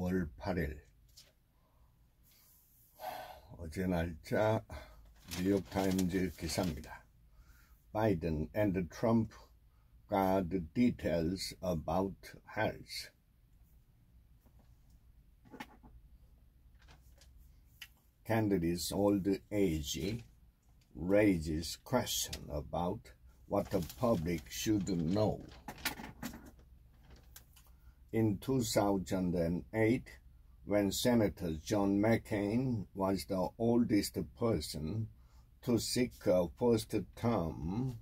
5월 8일 어제 날짜 뉴욕타임즈 기사입니다. Biden and Trump got details about health. Candidates' old age raises question about what the public should know. In 2008, when Senator John McCain was the oldest person to seek a first term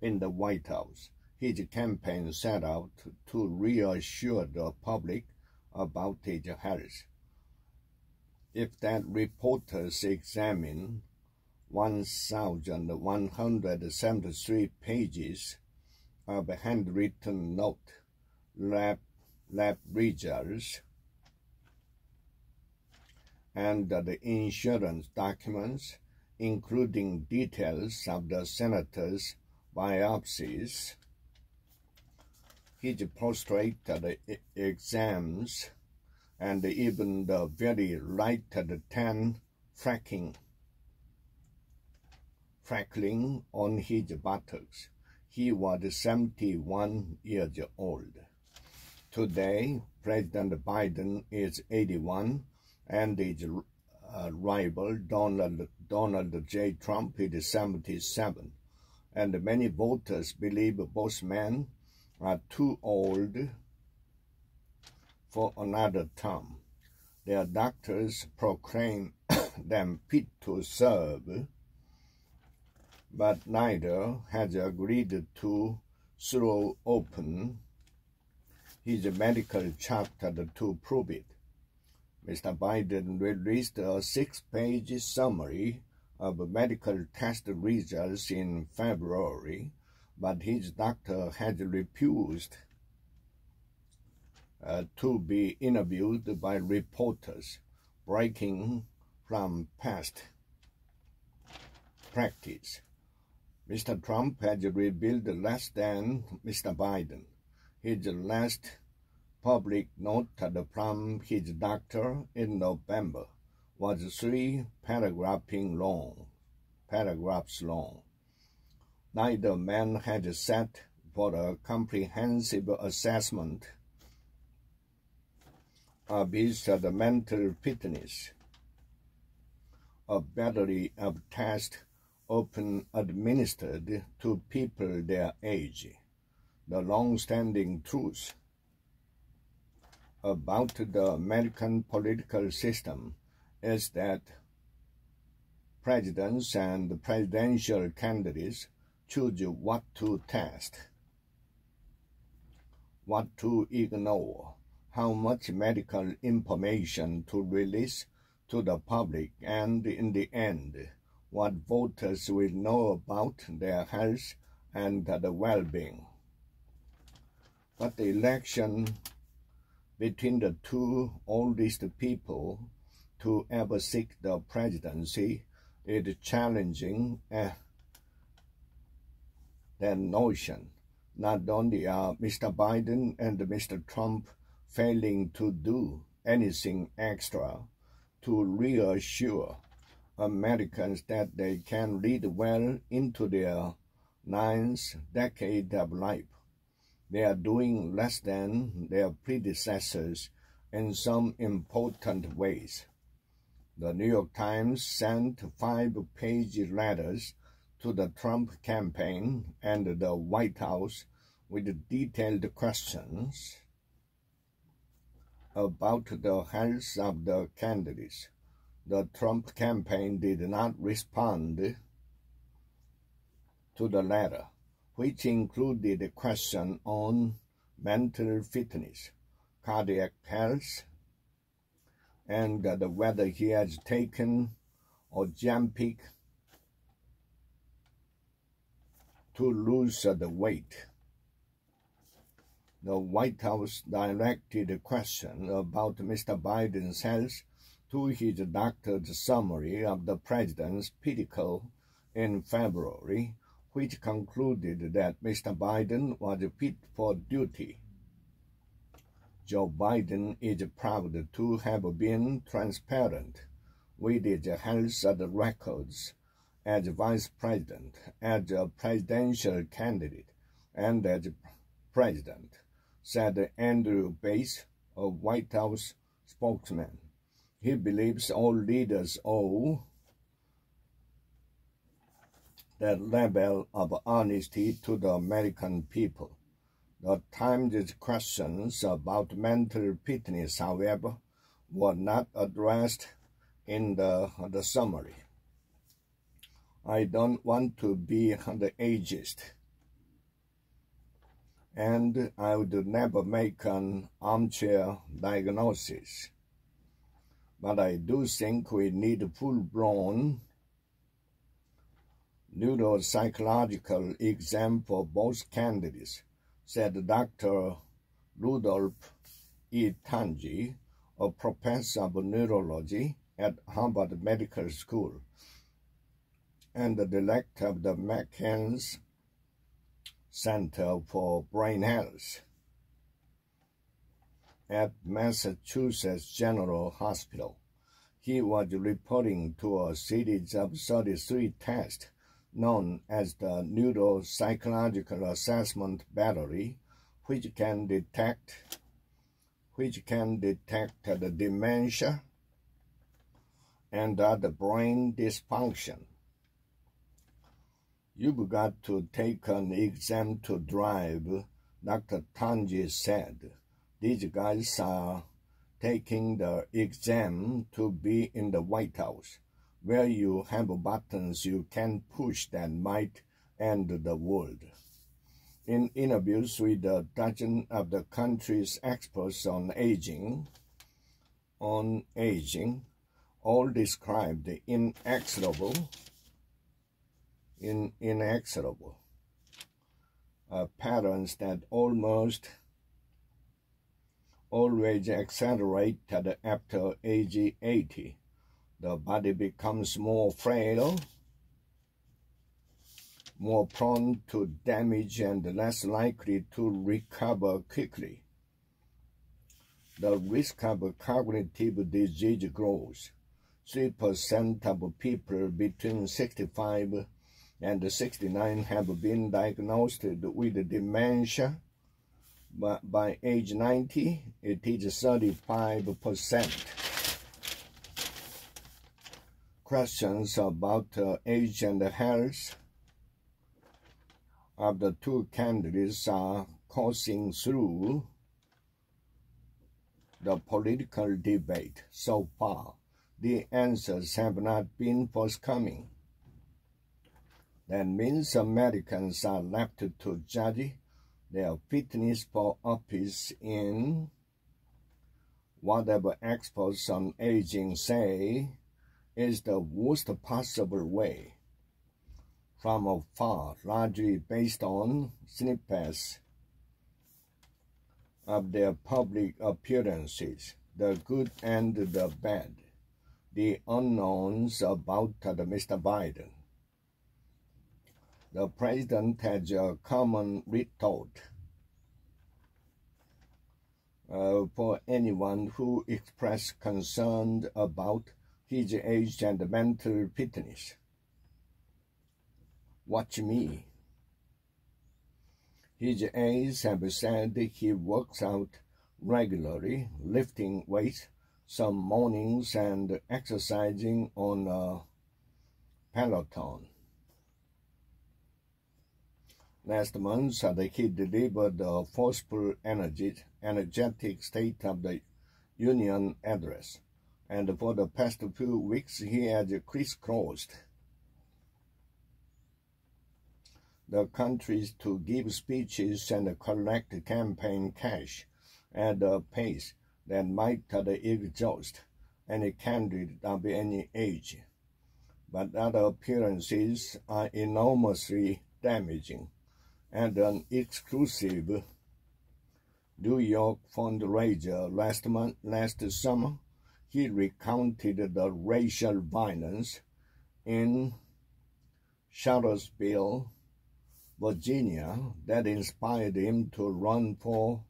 in the White House, his campaign set out to reassure the public about his health. If that reporters examine 1,173 pages of handwritten note, lab results, and the insurance documents, including details of the senator's biopsies, his prostate exams, and even the very light 10 freckling on his buttocks. He was 71 years old. Today, President Biden is 81, and his rival Donald J. Trump is 77. And many voters believe both men are too old for another term. Their doctors proclaim them fit to serve, but neither has agreed to throw open his medical chapter to prove it. Mr. Biden released a 6-page summary of medical test results in February, but his doctor has refused to be interviewed by reporters, breaking from past practice. Mr. Trump has revealed less than Mr. Biden. His last public note from his doctor in November was 3 paragraphs long. Neither man had sat for a comprehensive assessment of his mental fitness. A battery of tests often administered to people their age. The long-standing truth about the American political system is that presidents and presidential candidates choose what to test, what to ignore, how much medical information to release to the public, and in the end, what voters will know about their health and the well-being. But the election between the two oldest people to ever seek the presidency is challenging that notion. Not only are Mr. Biden and Mr. Trump failing to do anything extra to reassure Americans that they can lead well into their 9th decade of life, they are doing less than their predecessors in some important ways. The New York Times sent 5-page letters to the Trump campaign and the White House with detailed questions about the health of the candidates. The Trump campaign did not respond to the letter, which included a question on mental fitness, cardiac health, and whether he has taken Ozempic to lose the weight. The White House directed a question about Mr. Biden's health to his doctor's summary of the president's physical in February, which concluded that Mr. Biden was fit for duty. Joe Biden is proud to have been transparent with his health records as vice president, as a presidential candidate, and as president, said Andrew Bates, a White House spokesman. He believes all leaders owe that level of honesty to the American people. The Times' questions about mental fitness, however, were not addressed in the summary. I don't want to be the ageist, and I would never make an armchair diagnosis. But I do think we need a full-blown neuropsychological exam for both candidates, said Dr. Rudolph E. Tanji, a professor of neurology at Harvard Medical School and the director of the McCain Center for Brain Health at Massachusetts General Hospital. He was reporting to a series of 33 tests known as the Neuropsychological Assessment Battery, which can detect the dementia and other brain dysfunction. You've got to take an exam to drive, Dr. Tanji said. These guys are taking the exam to be in the White House, where you have buttons you can push that might end the world. In interviews with a dozen of the country's experts on aging, all described the inexorable patterns that almost always accelerate after age 80. The body becomes more frail, more prone to damage, and less likely to recover quickly. The risk of cognitive disease grows. 3% of people between 65 and 69 have been diagnosed with dementia. But by age 90, it is 35%. Questions about age and health of the two candidates are coursing through the political debate. So far, the answers have not been forthcoming. That means Americans are left to judge their fitness for office in whatever experts on aging say is the worst possible way, from afar, largely based on snippets of their public appearances, the good and the bad, the unknowns about Mr. Biden. The president has a common retort for anyone who expressed concern about his age and mental fitness. Watch me. His aides have said he works out regularly, lifting weights some mornings and exercising on a Peloton. Last month, he delivered a forceful, energetic State of the Union address, and for the past few weeks he has crisscrossed the country to give speeches and collect campaign cash at a pace that might exhaust any candidate of any age. But other appearances are enormously damaging. And an exclusive New York fundraiser last summer, he recounted the racial violence in Charlottesville, Virginia, that inspired him to run for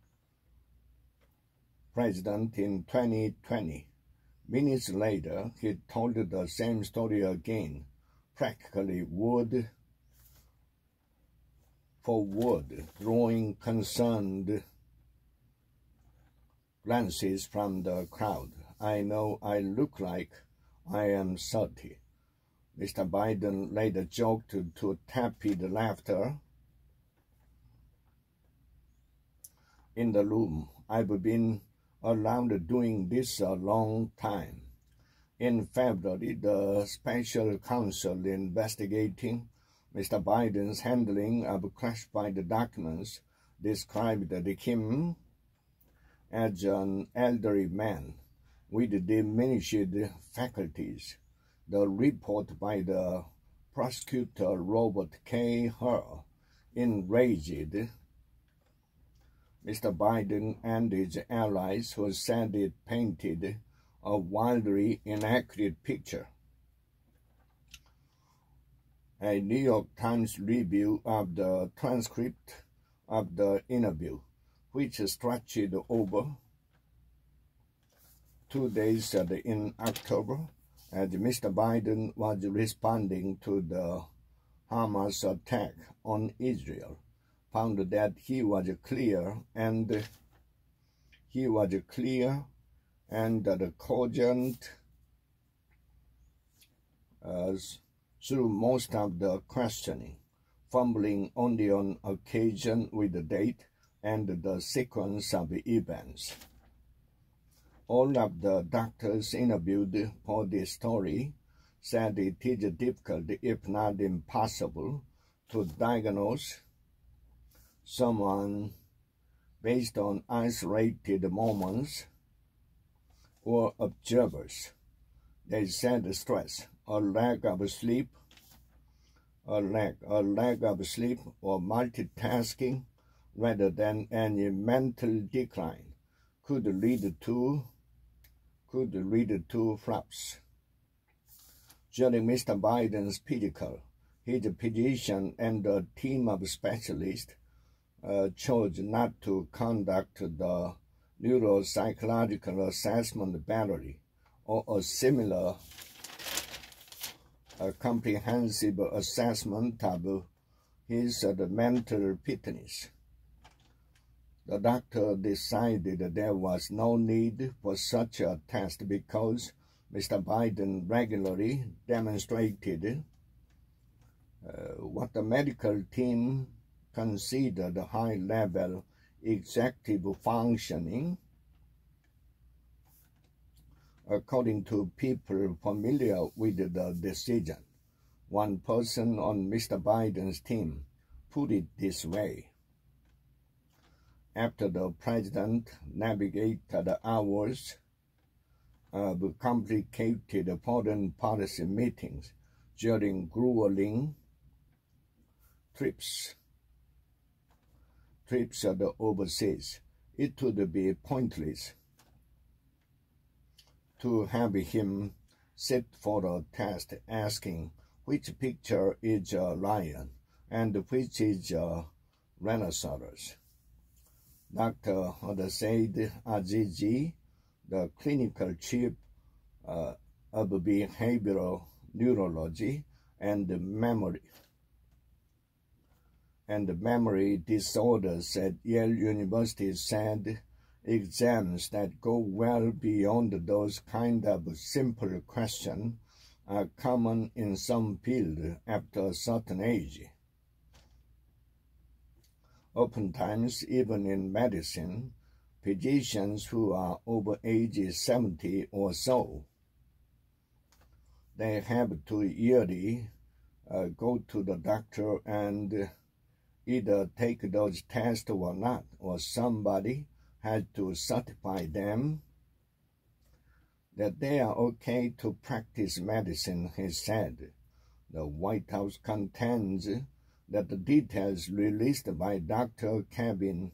president in 2020. Minutes later, he told the same story again, practically word for word, drawing concerned glances from the crowd. I know I look like I am 30. Mr. Biden later joked to tepid laughter in the room. I've been around doing this a long time. In February, the special counsel investigating Mr. Biden's handling of classified documents described him as an elderly man with diminished faculties. The report by the prosecutor Robert K. Hur enraged Mr. Biden and his allies, who said it painted a wildly inaccurate picture. A New York Times review of the transcript of the interview, which stretched over 2 days in October, as Mr. Biden was responding to the Hamas attack on Israel, found that he was clear and cogent through most of the questioning, fumbling only on occasion with the date and the sequence of events. All of the doctors interviewed for this story said it is difficult, if not impossible, to diagnose someone based on isolated moments or observers. They said stress, a lack of sleep, or multitasking rather than any mental decline could lead to flops. During Mr. Biden's physical, his physician and a team of specialists chose not to conduct the neuropsychological assessment battery or a similar comprehensive assessment of his mental fitness. The doctor decided there was no need for such a test because Mr. Biden regularly demonstrated what the medical team considered high-level executive functioning. According to people familiar with the decision, one person on Mr. Biden's team put it this way: after the president navigated hours of complicated foreign policy meetings during grueling trips overseas, it would be pointless to have him sit for a test asking which picture is a lion and which is a rhinoceros. Dr. Said Azizi, the clinical chief of behavioral neurology and memory disorders at Yale University, said exams that go well beyond those kind of simple questions are common in some fields after a certain age. Oftentimes, even in medicine, physicians who are over age 70 or so, they have to yearly go to the doctor and either take those tests or not, or somebody has to certify them that they are okay to practice medicine, he said. The White House contends that the details released by Dr. Kevin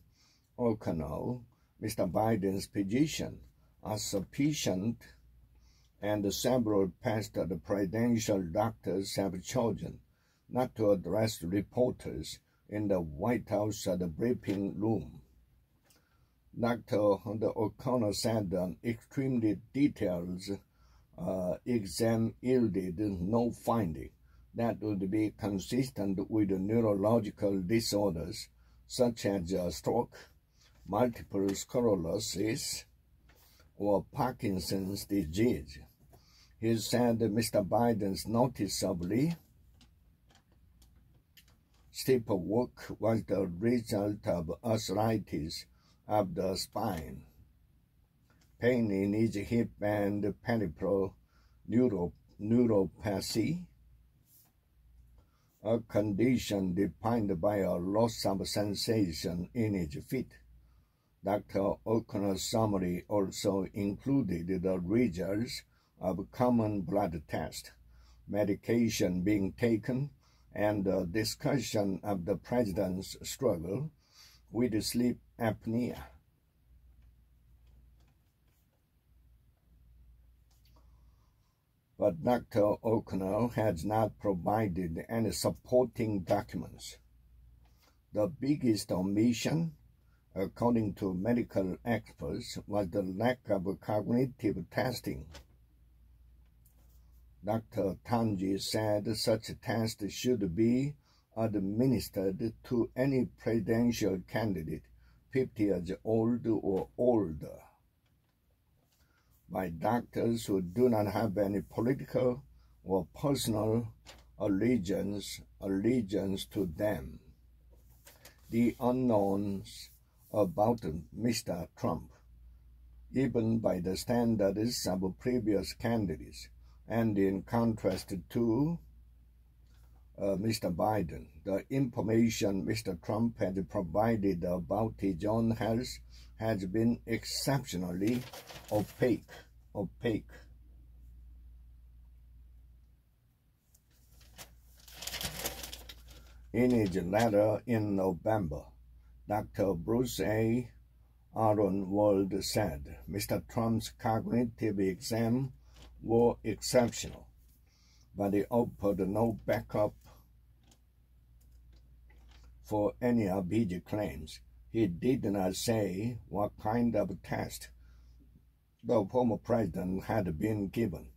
O'Connell, Mr. Biden's physician, are sufficient, and several past presidential doctors have chosen not to address reporters in the White House briefing room. Dr. O'Connor said an extremely detailed exam yielded no finding that would be consistent with neurological disorders such as stroke, multiple sclerosis, or Parkinson's disease. He said Mr. Biden's noticeably steep walk was the result of arthritis of the spine, pain in his hip and peripheral neuropathy, a condition defined by a loss of sensation in his feet. Dr. O'Connor's summary also included the results of common blood tests, medication being taken, and a discussion of the president's struggle with sleep apnea. But Dr. O'Connor has not provided any supporting documents. The biggest omission, according to medical experts, was the lack of cognitive testing. Dr. Tanji said such tests should be administered to any presidential candidate 50 years old or older by doctors who do not have any political or personal allegiance to them. The unknowns about Mr. Trump, even by the standards of previous candidates, and in contrast to Mr. Biden, the information Mr. Trump has provided about his own health has been exceptionally opaque. In his letter in November, Dr. Bruce A. Aaronwald said Mr. Trump's cognitive exam were exceptional, but he offered no backup for any of his claims. He did not say what kind of test the former president had been given.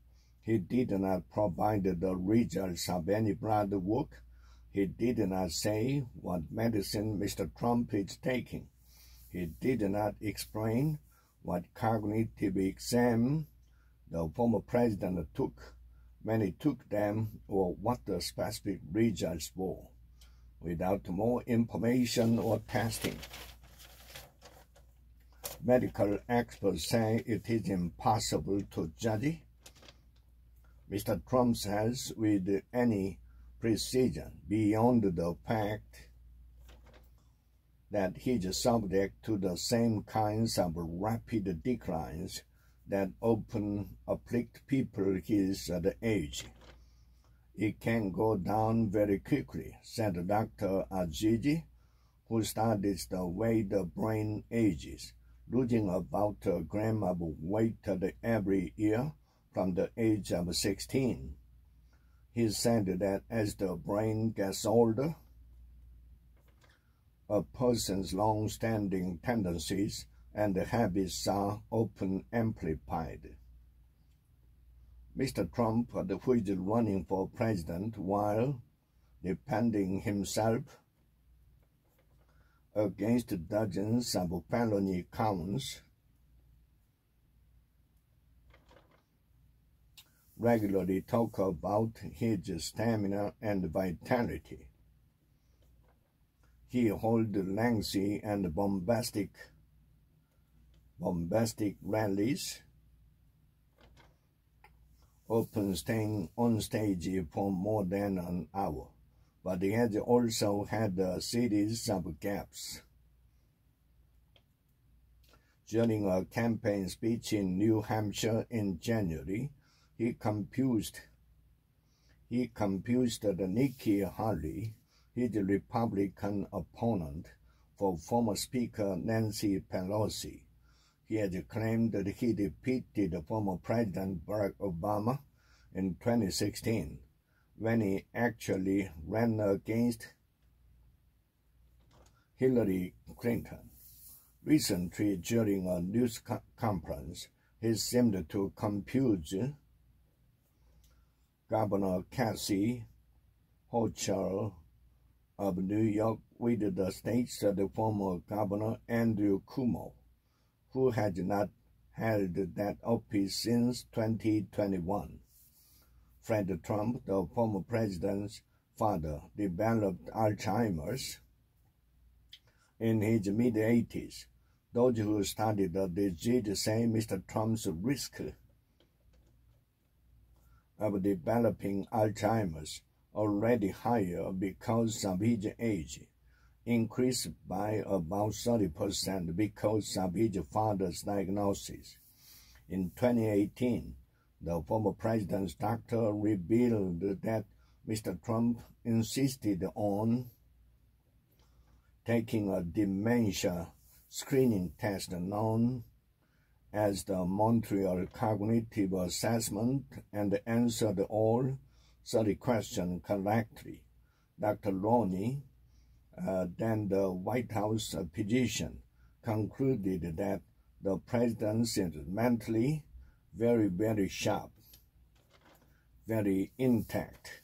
He did not provide the results of any blood work. He did not say what medicine Mr. Trump is taking. He did not explain what cognitive exam the former president took, when he took them, or what the specific results were. Without more information or testing, medical experts say it is impossible to judge Mr. Trump's health with any precision beyond the fact that he is subject to the same kinds of rapid declines that often afflict people his age. It can go down very quickly, said Dr. Azizi, who studies the way the brain ages, losing about a gram of weight every year from the age of 16. He said that as the brain gets older, a person's long-standing tendencies and habits are often amplified. Mr. Trump, who is running for president while defending himself against dozens of felony counts, regularly talk about his stamina and vitality. He holds lengthy and bombastic rallies, often staying on stage for more than an hour, but he has also had a series of gaps. During a campaign speech in New Hampshire in January, he confused Nikki Haley, his Republican opponent, for former Speaker Nancy Pelosi. He has claimed that he defeated former President Barack Obama in 2016, when he actually ran against Hillary Clinton. Recently, during a news conference, he seemed to confuse Governor Kathy Hochul of New York with the state's former governor Andrew Cuomo, who has not held that office since 2021. Fred Trump, the former president's father, developed Alzheimer's in his mid-80s. Those who studied the disease say Mr. Trump's risk of developing Alzheimer's, already higher because of his age, increased by about 30% because of his father's diagnosis. In 2018, the former president's doctor revealed that Mr. Trump insisted on taking a dementia screening test known as the Montreal Cognitive Assessment and answered all 30 questions correctly. Dr. Roney, then the White House physician, concluded that the president is mentally very, very sharp, very intact.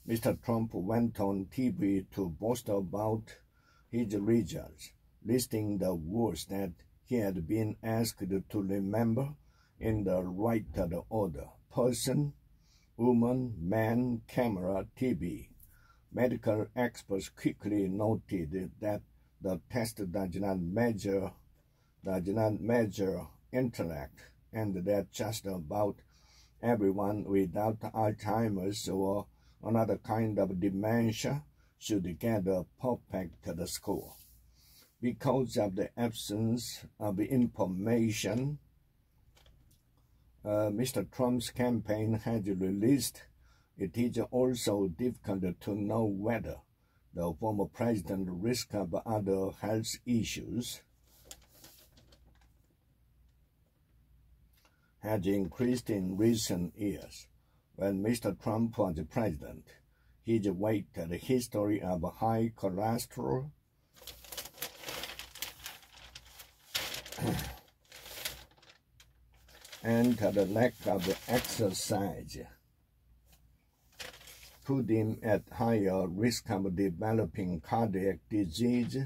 Mr. Trump went on TV to boast about his results, listing the words that he had been asked to remember in the right order: person, woman, man, camera, TV. Medical experts quickly noted that the test does not measure intellect, and that just about everyone without Alzheimer's or another kind of dementia should get a perfect score. Because of the absence of information, Mr. Trump's campaign has released, it is also difficult to know whether the former president's risk of other health issues has increased in recent years. When Mr. Trump was president, his weight had a history of high cholesterol, and the lack of exercise put him at higher risk of developing cardiac disease